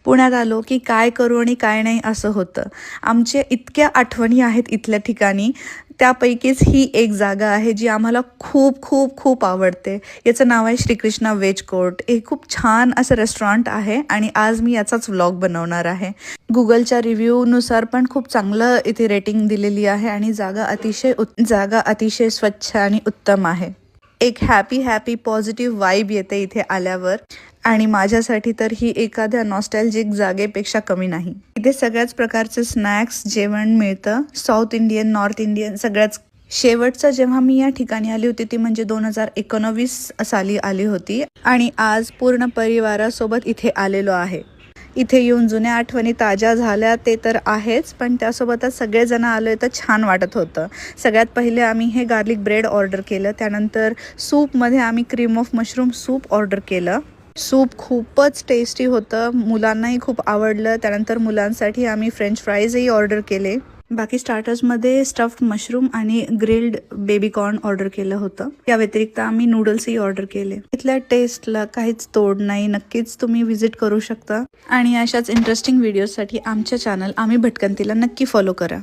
पुण्यात आलो की काय करू आणि काय नाही असं होतं. आमच्या इतक्या आठवणी आहेत इथल्या ठिकाणी, त्यापैकीच ही एक जागा आहे जी आम्हाला खूप खूप खूप आवडते. याचं नाव आहे श्रीकृष्णा वेज कोर्ट. हे खूप छान असं रेस्टॉरंट आहे आणि आज मी याचाच व्लॉग बनवणार आहे. गुगलच्या रिव्ह्यूनुसार पण खूप चांगलं इथे रेटिंग दिलेली आहे आणि जागा अतिशय स्वच्छ आणि उत्तम आहे. एक हॅपी पॉझिटिव्ह वाईब येते इथे आल्यावर आणि माझ्यासाठी तर ही एखाद्या नॉस्टॅल्जिक जागेपेक्षा कमी नाही. इथे सगळ्याच प्रकारचे स्नॅक्स जेवण मिळतं. साऊथ इंडियन, नॉर्थ इंडियन सगळ्याच. शेवटचं जेव्हा मी या ठिकाणी आली होती ती म्हणजे 2019 साली आली होती आणि आज पूर्ण परिवारासोबत इथे आलेलो आहे. इथे येऊन जुन्या आठवणी ताज्या झाल्या ते तर आहेच, पण त्यासोबतच सगळेजण आलोय तर छान वाटत होतं. सगळ्यात पहिले आम्ही हे गार्लिक ब्रेड ऑर्डर केलं. त्यानंतर सूपमध्ये आम्ही cream of mushroom soup order केलं. सूप खूपच टेस्टी होतं, मुलांनाही खूप आवडलं. त्यानंतर मुलांसाठी आम्ही फ्रेंच फ्राईजही ऑर्डर केले. बाकी स्टार्टर्समध्ये स्टफ्ड मशरूम आणि ग्रिल्ड बेबी कॉर्न ऑर्डर केलं होतं. या व्यतिरिक्त आम्ही नूडल्सही ऑर्डर केले. इथल्या टेस्टला काहीच तोड नाही. नक्कीच तुम्ही व्हिजिट करू शकता आणि अशाच इंटरेस्टिंग व्हिडिओसाठी आमच्या चॅनल आम्ही भटकंतीला नक्की फॉलो करा.